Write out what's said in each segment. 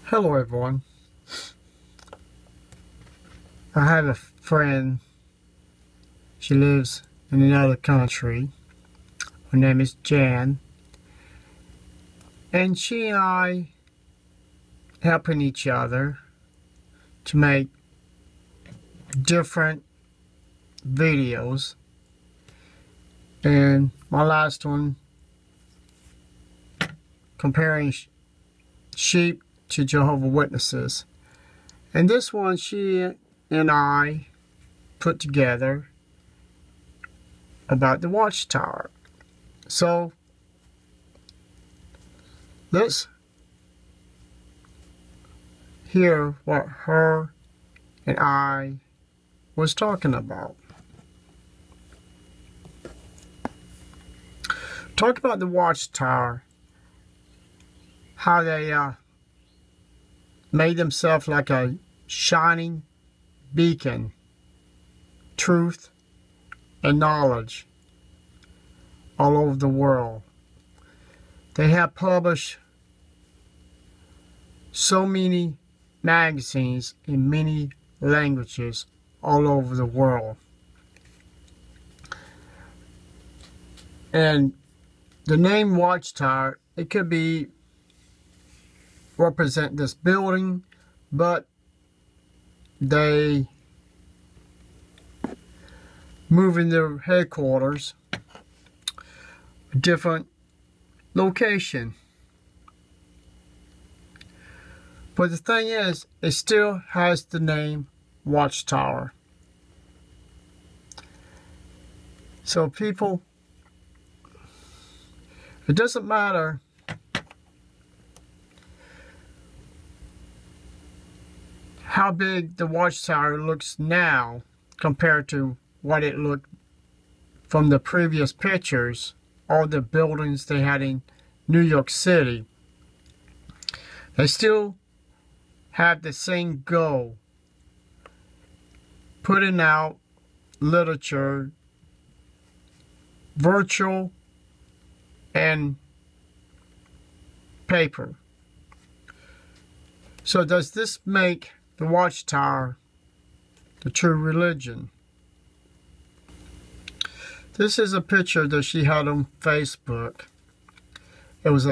Hello everyone. I have a friend. She lives in another country. Her name is Jan. And she and I helping each other to make different videos. And my last one comparing sheep to Jehovah's Witnesses. And this one she and I put together about the watchtower. So let's hear what her and I was talking about. Talk about the watchtower, how they made themselves like a shining beacon, truth and knowledge all over the world. They have published so many magazines in many languages all over the world. And the name Watchtower, it could be represent this building, but they moving their headquarters a different location. But the thing is, it still has the name Watchtower. So people, it doesn't matter how big the watchtower looks now compared to what it looked from the previous pictures, all the buildings they had in New York City. They still have the same goal, putting out literature, virtual and paper. So does this make the watchtower the true religion? This is a picture that she had on Facebook. It was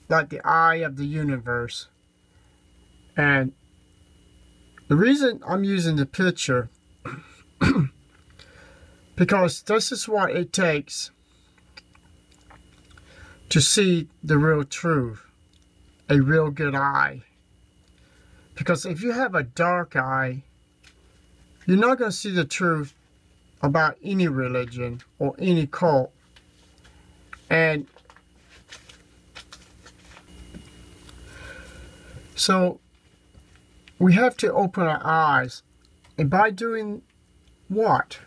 like the eye of the universe. And the reason I'm using the picture because this is what it takes to see the real truth, a real good eye. Because if you have a dark eye, you're not going to see the truth about any religion or any cult. And so we have to open our eyes. And by doing what?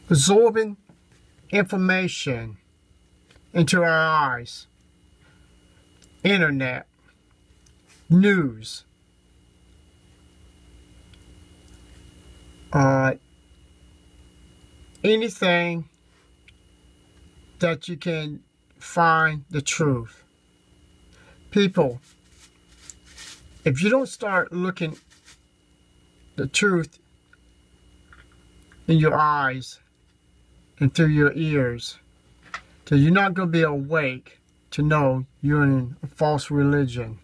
Absorbing information into our eyes. Internet. News. Anything that you can find the truth. People, if you don't start looking the truth in your eyes and through your ears, then you're not going to be awake to know you're in a false religion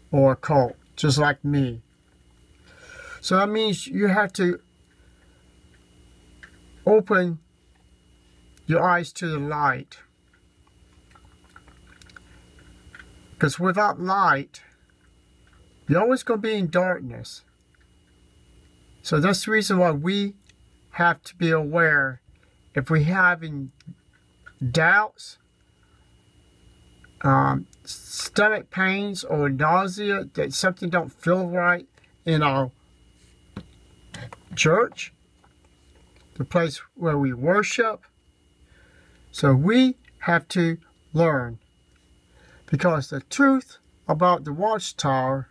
or a cult, just like me. So that means you have to open your eyes to the light. Because without light, you're always going to be in darkness. So that's the reason why we have to be aware. If we're having doubts, stomach pains or nausea, that something don't feel right in our church, the place where we worship. So we have to learn, because the truth about the watchtower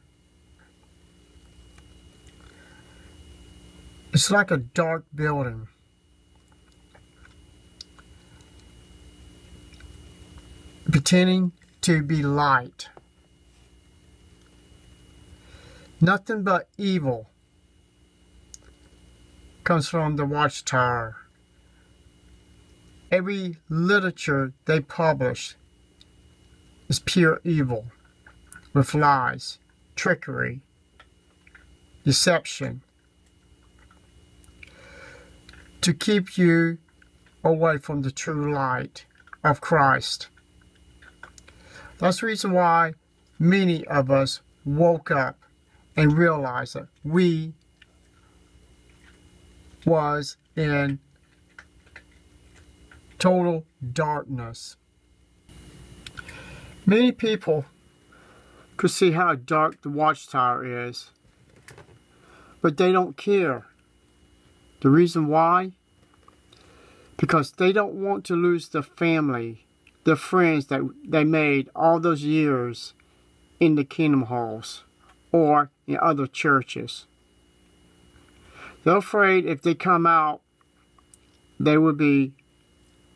is like a dark building. Pretending to be light. Nothing but evil comes from the watchTower. Every literature they publish is pure evil, with lies, trickery, deception, to keep you away from the true light of Christ. That's the reason why many of us woke up and realized that we was in total darkness. Many people could see how dark the watchTower is, but they don't care. The reason why? Because they don't want to lose their family, their friends that they made all those years in the kingdom halls or in other churches. They're afraid if they come out, they will be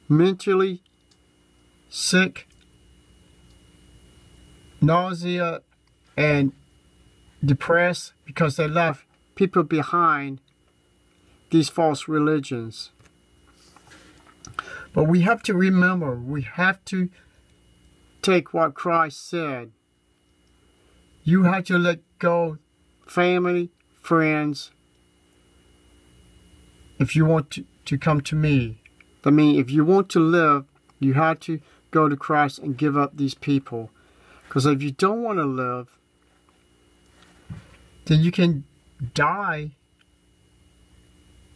mentally sick, nausea, and depressed because they left people behind these false religions. But we have to remember, we have to take what Christ said. You have to let go family, friends, if you want to come to me. I mean, if you want to live, you have to go to Christ and give up these people. Because if you don't want to live, then you can die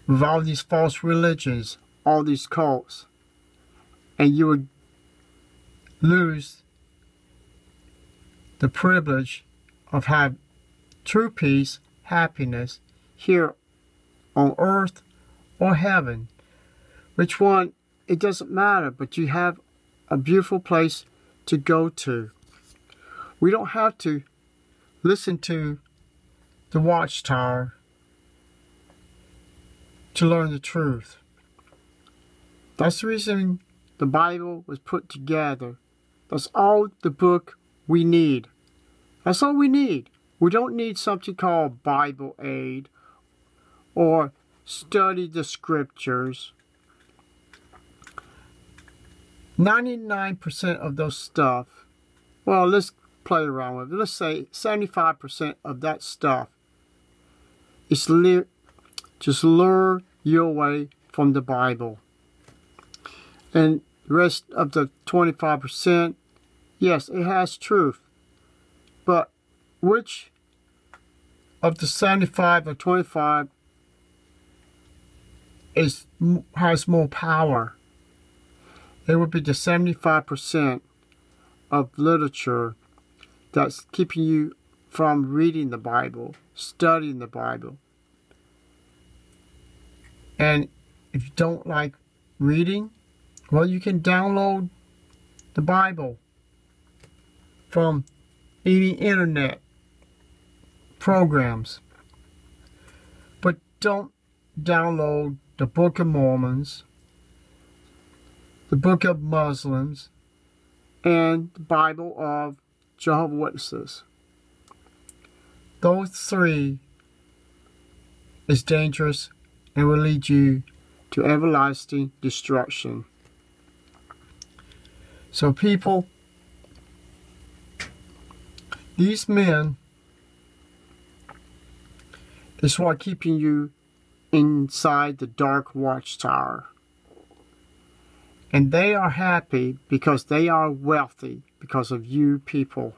with all these false religions, all these cults, and you would lose the privilege of having true peace, happiness here on earth or heaven. Which one, it doesn't matter, but you have a beautiful place to go to. We don't have to listen to the watchTower to learn the truth. That's the reason the Bible was put together. That's all the book we need. That's all we need. We don't need something called Bible aid or study the scriptures. 99% of those stuff, well, let's play around with it. Let's say 75% of that stuff is just lure you away from the Bible. And the rest of the 25%, yes, it has truth. But which of the 75 or 25 has more power? It would be the 75% of literature that's keeping you from reading the Bible, studying the Bible. And if you don't like reading, well, you can download the Bible from any internet programs. But don't download the Book of Mormons, the Book of Muslims, and the Bible of Jehovah's Witnesses. Those three is dangerous and will lead you to everlasting destruction. So people, these men is what keeping you inside the dark watchTower. And they are happy because they are wealthy because of you people.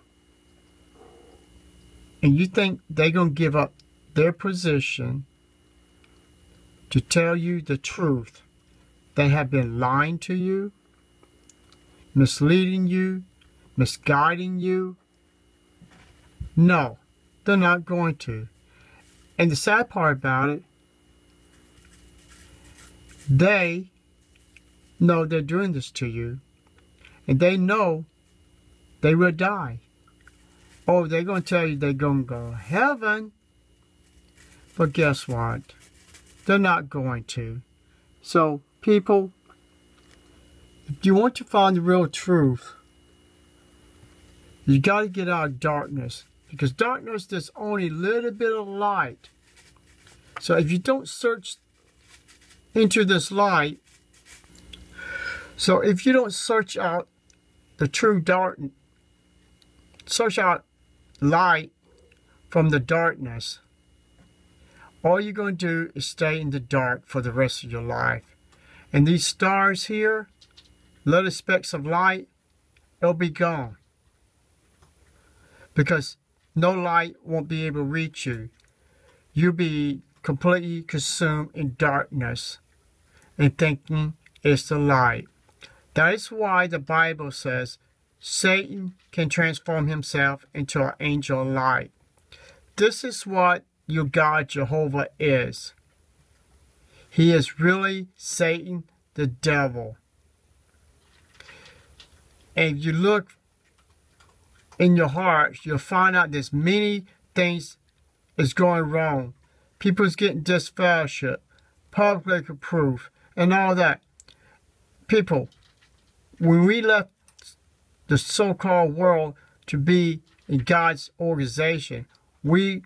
And you think they're going to give up their position to tell you the truth? They have been lying to you, misleading you, misguiding you. No, they're not going to. And the sad part about it, they know they're doing this to you, and they know they will die. Oh, they're going to tell you they're going to go to heaven. But guess what? They're not going to. So, people, if you want to find the real truth, you got to get out of darkness Because darkness, there's only a little bit of light. So if you don't search into this light, so if you don't search out the true dark, search out light from the darkness, all you're going to do is stay in the dark for the rest of your life. And these stars here, little specks of light, it'll be gone. Because no light won't be able to reach you. You'll be completely consumed in darkness and thinking it's the light. That is why the Bible says Satan can transform himself into an angel of light. This is what your God Jehovah is. He is really Satan, the devil. And if you look in your heart, you'll find out there's many things is going wrong. People's getting disfellowship, public proof, and all that. People, when we left the so-called world to be in God's organization, we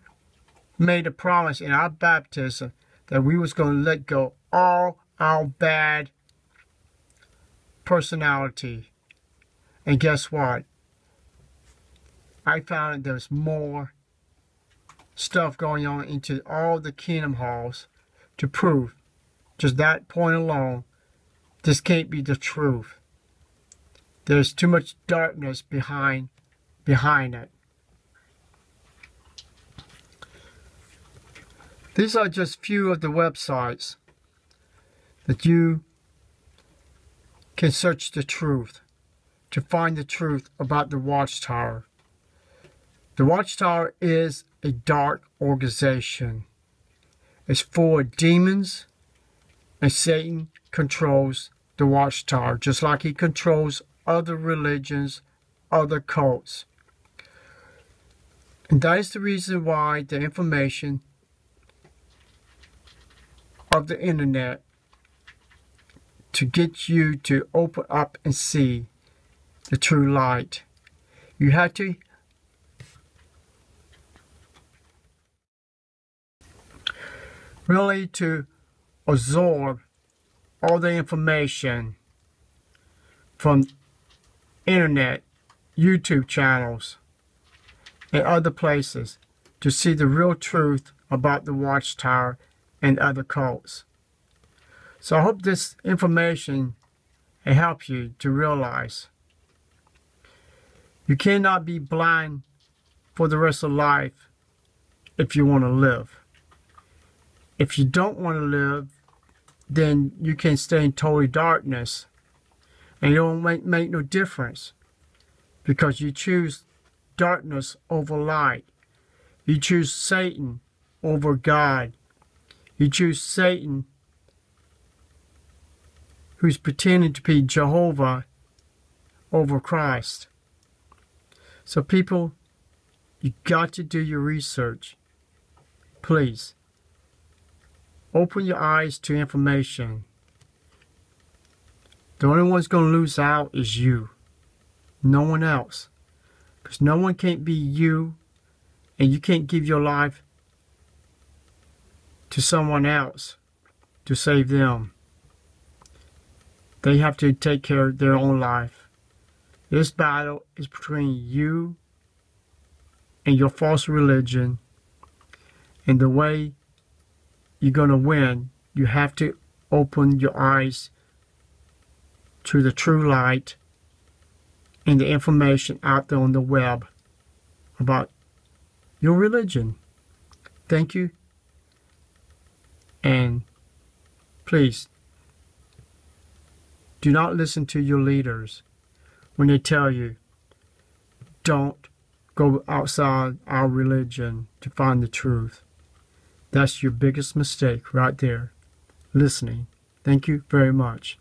made a promise in our baptism that we was going to let go all our bad personality. And guess what? I found that there's more stuff going on into all the kingdom halls to prove just that point alone, this can't be the truth. There's too much darkness behind it. These are just few of the websites that you can search the truth to find the truth about the watchTower. The watchTower is a dark organization. It's full of demons, and Satan controls the watchTower, just like he controls other religions, other cults. And that is the reason why the information of the internet to get you to open up and see the true light. You have to really to absorb all the information from internet, YouTube channels, and other places to see the real truth about the watchTower and other cults. So I hope this information will help you to realize you cannot be blind for the rest of life if you want to live. If you don't want to live, then you can stay in total darkness and it won't make no difference because you choose darkness over light. You choose Satan over God. You choose Satan, who's pretending to be Jehovah, over Christ. So people, you got to do your research. Please, open your eyes to information. The only one's going to lose out is you. No one else. Because no one can't be you, and you can't give your life to someone else to save them. They have to take care of their own life. This battle is between you and your false religion. And the way you're going to win, you have to open your eyes to the true light and the information out there on the web about your religion. Thank you. And please, do not listen to your leaders when they tell you, don't go outside our religion to find the truth. That's your biggest mistake right there, listening. Thank you very much.